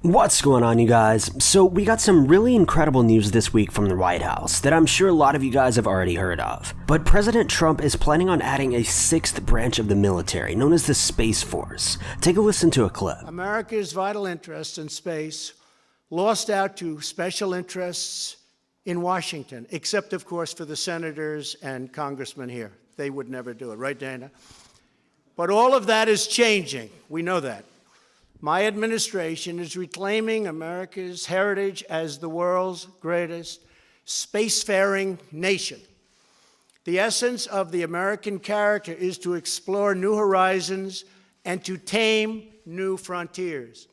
What's going on, you guys? So we got some really incredible news this week from the White House that I'm sure a lot of you guys have already heard of. But President Trump is planning on adding a sixth branch of the military, known as the Space Force. Take a listen to a clip. America's vital interest in space lost out to special interests in Washington, except, of course, for the senators and congressmen here. They would never do it, right, Dana? But all of that is changing. We know that. My administration is reclaiming America's heritage as the world's greatest spacefaring nation. The essence of the American character is to explore new horizons and to tame new frontiers.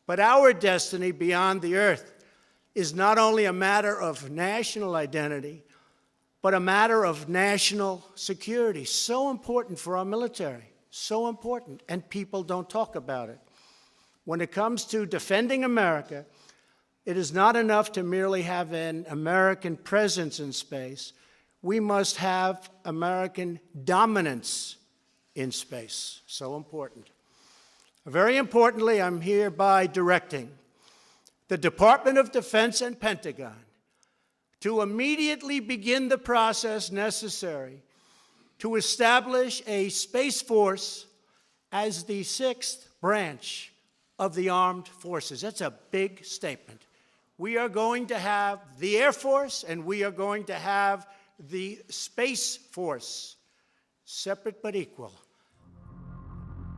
But our destiny beyond the Earth is not only a matter of national identity, but a matter of national security. So important for our military, so important, and people don't talk about it. When it comes to defending America, it is not enough to merely have an American presence in space. We must have American dominance in space. So important. Very importantly, I'm hereby directing the Department of Defense and Pentagon to immediately begin the process necessary to establish a Space Force as the sixth branch of the armed forces. That's a big statement. We are going to have the Air Force and we are going to have the Space Force, separate but equal.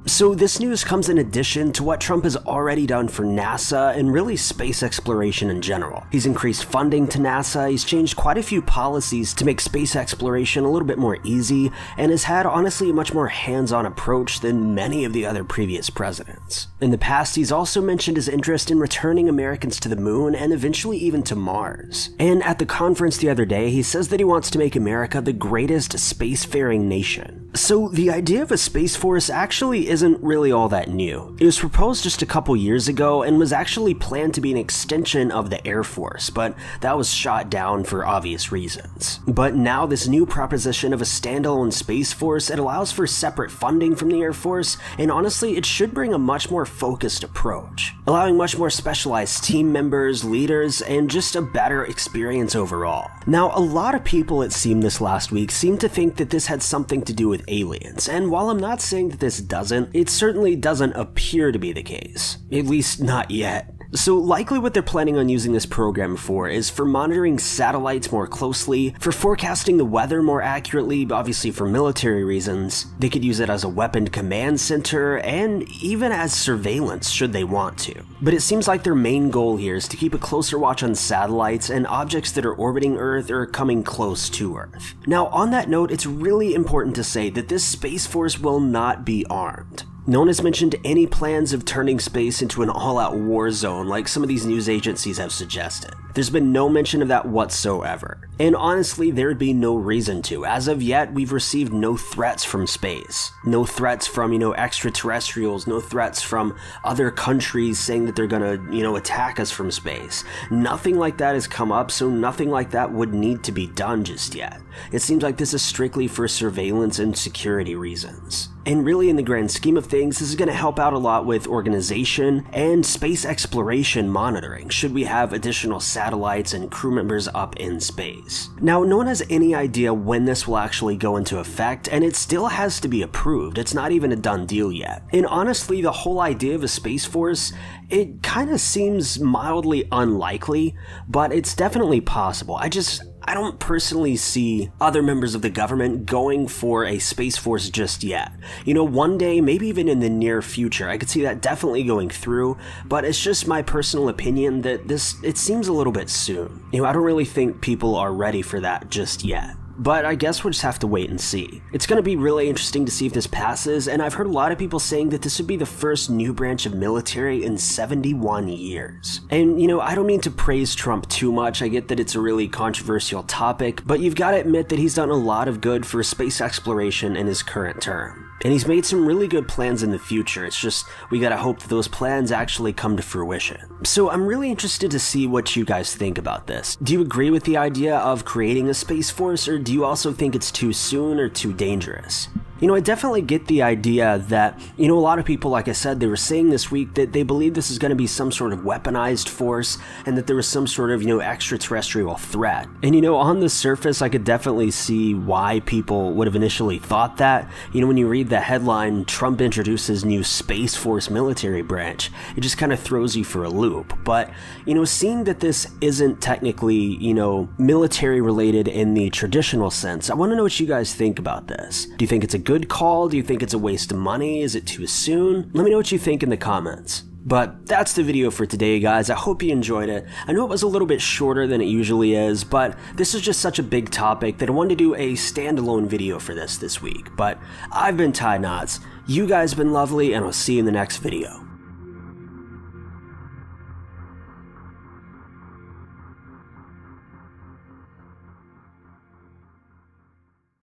So this news comes in addition to what Trump has already done for NASA and really space exploration in general. He's increased funding to NASA, he's changed quite a few policies to make space exploration a little bit more easy, and has had honestly a much more hands-on approach than many of the other previous presidents. In the past, he's also mentioned his interest in returning Americans to the moon and eventually even to Mars. And at the conference the other day, he says that he wants to make America the greatest spacefaring nation. So the idea of a Space Force actually isn't really all that new. It was proposed just a couple years ago and was actually planned to be an extension of the Air Force, but that was shot down for obvious reasons. But now this new proposition of a standalone Space Force, it allows for separate funding from the Air Force, and honestly it should bring a much more focused approach, allowing much more specialized team members, leaders, and just a better experience overall. Now, a lot of people, it seemed this last week, seemed to think that this had something to do with aliens, and while I'm not saying that this doesn't, it certainly doesn't appear to be the case. At least not yet. So likely what they're planning on using this program for is for monitoring satellites more closely, for forecasting the weather more accurately, obviously for military reasons. They could use it as a weapon command center, and even as surveillance should they want to. But it seems like their main goal here is to keep a closer watch on satellites and objects that are orbiting Earth or coming close to Earth. Now, on that note, it's really important to say that this Space Force will not be armed. No one has mentioned any plans of turning space into an all-out war zone like some of these news agencies have suggested. There's been no mention of that whatsoever. And honestly, there'd be no reason to. As of yet, we've received no threats from space. No threats from, extraterrestrials, no threats from other countries saying that they're gonna, attack us from space. Nothing like that has come up, so nothing like that would need to be done just yet. It seems like this is strictly for surveillance and security reasons. And really, in the grand scheme of things, this is going to help out a lot with organization and space exploration monitoring, should we have additional satellites and crew members up in space. Now, no one has any idea when this will actually go into effect, and it still has to be approved. It's not even a done deal yet. And honestly, the whole idea of a Space Force, it kind of seems mildly unlikely, but it's definitely possible. I don't personally see other members of the government going for a Space Force just yet. One day, maybe even in the near future, I could see that definitely going through, but it's just my personal opinion that it seems a little bit soon. I don't really think people are ready for that just yet. But I guess we'll just have to wait and see. It's going to be really interesting to see if this passes, and I've heard a lot of people saying that this would be the first new branch of military in 71 years. And, I don't mean to praise Trump too much. I get that it's a really controversial topic, but you've got to admit that he's done a lot of good for space exploration in his current term. And he's made some really good plans in the future. It's just, we gotta hope that those plans actually come to fruition. So I'm really interested to see what you guys think about this. Do you agree with the idea of creating a Space Force, or do you also think it's too soon or too dangerous? I definitely get the idea that, a lot of people, like I said, they were saying this week that they believe this is going to be some sort of weaponized force and that there was some sort of, extraterrestrial threat. And, on the surface, I could definitely see why people would have initially thought that. When you read the headline, Trump introduces new Space Force military branch, it just kind of throws you for a loop. But, seeing that this isn't technically, military related in the traditional sense, I want to know what you guys think about this. Do you think it's a good call? Do you think it's a waste of money? Is it too soon? Let me know what you think in the comments. But that's the video for today, guys. I hope you enjoyed it. I know it was a little bit shorter than it usually is, but this is just such a big topic that I wanted to do a standalone video for this week. But I've been Ty Knots. You guys have been lovely, and I'll see you in the next video.